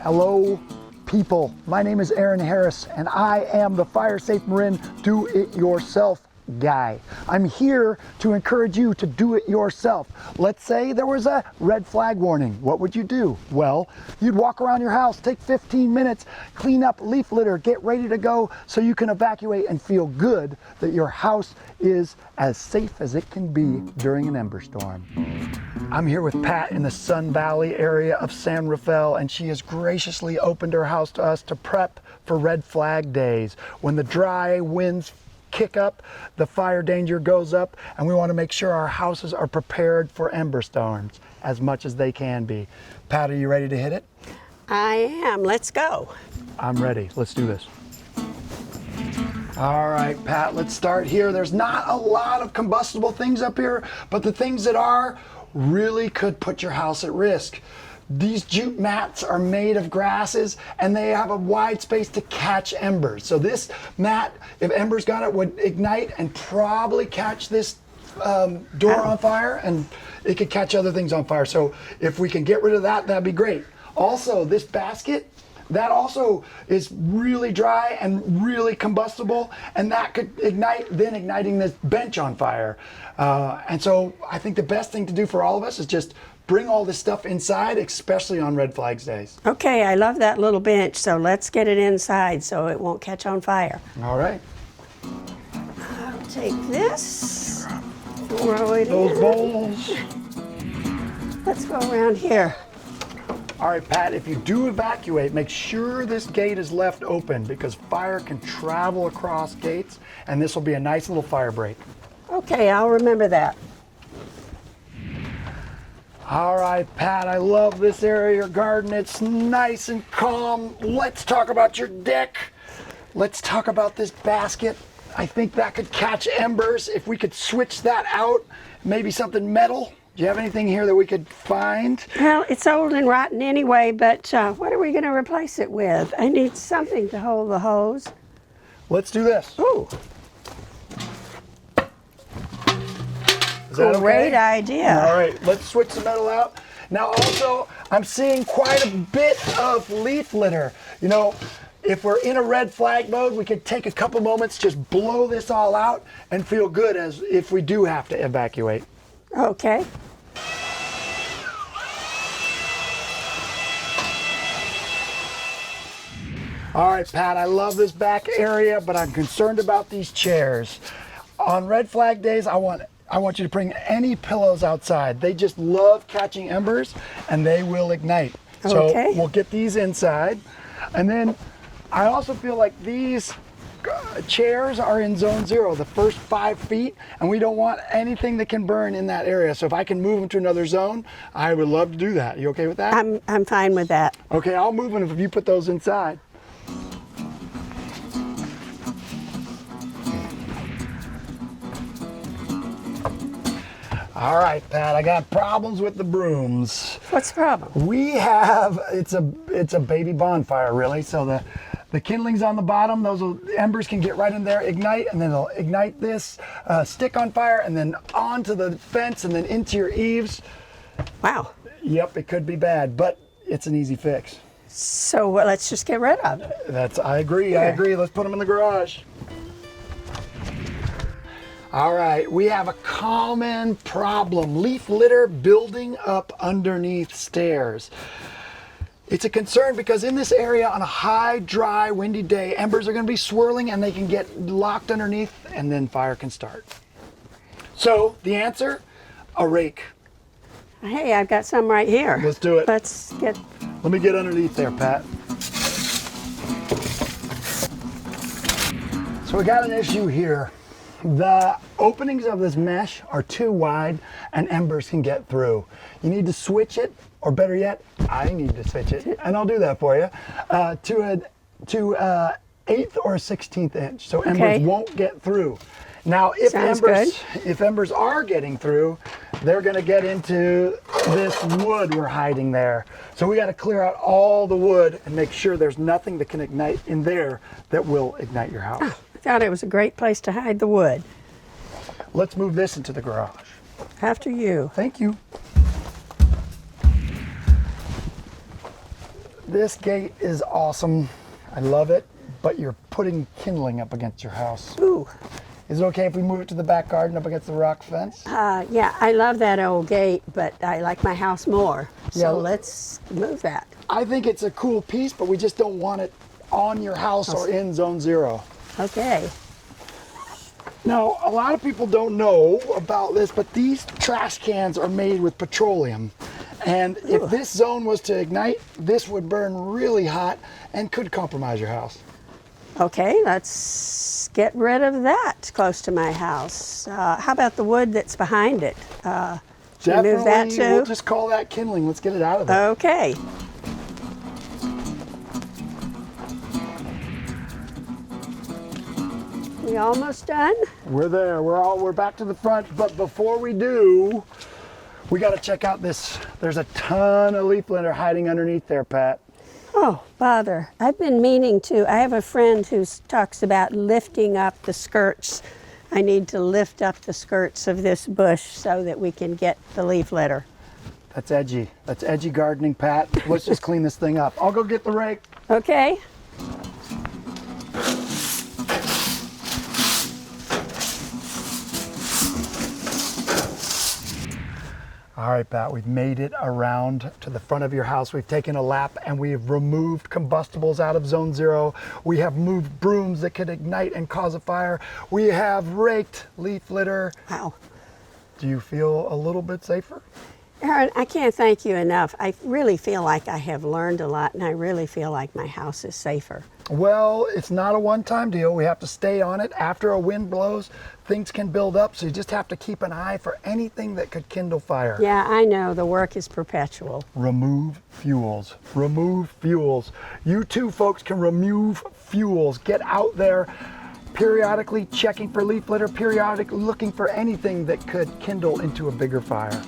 Hello, people. My name is Arann Harris, and I am the Fire Safe Marin Do-It-Yourself guy. I'm here to encourage you to do it yourself. Let's say there was a red flag warning. What would you do? Well, you'd walk around your house, take 15 minutes, clean up leaf litter, get ready to go so you can evacuate and feel good that your house is as safe as it can be during an ember storm. I'm here with Pat in the Sun Valley area of San Rafael, and she has graciously opened her house to us to prep for red flag days. When the dry winds kick up, the fire danger goes up, and we want to make sure our houses are prepared for ember storms as much as they can be. Pat, are you ready to hit it? I am. Let's go. I'm ready. Let's do this. All right, Pat, let's start here. There's not a lot of combustible things up here, but the things that are really could put your house at risk. These jute mats are made of grasses, and they have a wide space to catch embers. So this mat, if embers got it, would ignite and probably catch this door on fire, and it could catch other things on fire. So if we can get rid of that, that'd be great. Also, this basket, that also is really dry and really combustible, and that could ignite, then igniting this bench on fire. And so I think the best thing to do for all of us is just bring all this stuff inside, especially on red flags days. Okay, I love that little bench, so let's get it inside so it won't catch on fire. All right. I'll take this, throw it Those in. bowls. Let's go around here. All right, Pat, if you do evacuate, make sure this gate is left open because fire can travel across gates, and this will be a nice little fire break. Okay, I'll remember that. All right, Pat, I love this area of your garden. It's nice and calm. Let's talk about your deck. Let's talk about this basket. I think that could catch embers. If we could switch that out, maybe something metal. Do you have anything here that we could find? Well, it's old and rotten anyway, but what are we going to replace it with? I need something to hold the hose. Let's do this. Ooh. Is that okay? Great idea. All right, let's switch the metal out. Now also, I'm seeing quite a bit of leaf litter. You know, if we're in a red flag mode, we could take a couple moments, just blow this all out and feel good as if we do have to evacuate. Okay. All right, Pat, I love this back area, but I'm concerned about these chairs. On red flag days, I want you to bring any pillows outside. They just love catching embers, and they will ignite. Okay. So we'll get these inside. And then I also feel like these chairs are in zone 0, the first 5 feet, and we don't want anything that can burn in that area. So if I can move them to another zone, I would love to do that. You okay with that? I'm fine with that. Okay, I'll move them if you put those inside. All right, Pat, I got problems with the brooms. What's the problem? We have, it's a baby bonfire really, so the kindlings on the bottom, embers can get right in there, ignite, and then they'll ignite this stick on fire, and then onto the fence, and then into your eaves. Wow. Yep, it could be bad, but it's an easy fix. So let's just get rid of it. I agree. Let's put them in the garage. All right, we have a common problem. Leaf litter building up underneath stairs. It's a concern because in this area on a high, dry, windy day, embers are going to be swirling and they can get locked underneath and then fire can start. So the answer, a rake. Hey, I've got some right here. Let's do it. Let me get underneath there, Pat. So we got an issue here. The openings of this mesh are too wide and embers can get through. You need to switch it, or better yet, I need to switch it, and I'll do that for you, to an 1/8 or a 1/16 inch, so embers won't get through. Now, if embers are getting through, they're going to get into this wood we're hiding there. So we got to clear out all the wood and make sure there's nothing that can ignite in there that will ignite your house. Oh, I thought it was a great place to hide the wood. Let's move this into the garage. After you. Thank you. This gate is awesome. I love it, but you're putting kindling up against your house. Ooh. Is it okay if we move it to the back garden up against the rock fence? Yeah, I love that old gate, but I like my house more. So Yeah. let's move that. I think it's a cool piece, but we just don't want it on your house or in zone 0. Okay. Now, a lot of people don't know about this, but these trash cans are made with petroleum. And if this zone was to ignite, this would burn really hot and could compromise your house. Okay, let's get rid of that close to my house. How about the wood that's behind it? Should we move that too? We'll just call that kindling. Let's get it out of there. Okay. We almost done? We're there. We're back to the front. But before we do, we got to check out this. There's a ton of leaf litter hiding underneath there, Pat. Oh, bother. I've been meaning to. I have a friend who talks about lifting up the skirts. I need to lift up the skirts of this bush so that we can get the leaf litter. That's edgy. That's edgy gardening, Pat. Let's just clean this thing up. I'll go get the rake. Okay. All right, Pat, we've made it around to the front of your house. We've taken a lap and we've removed combustibles out of zone 0. We have moved brooms that could ignite and cause a fire. We have raked leaf litter. Wow. Do you feel a little bit safer? Aaron, I can't thank you enough. I really feel like I have learned a lot, and I really feel like my house is safer. Well, it's not a one-time deal. We have to stay on it. After a wind blows, things can build up, so you just have to keep an eye for anything that could kindle fire. Yeah, I know. The work is perpetual. Remove fuels. Remove fuels. You too, folks, can remove fuels. Get out there periodically checking for leaf litter, periodically looking for anything that could kindle into a bigger fire.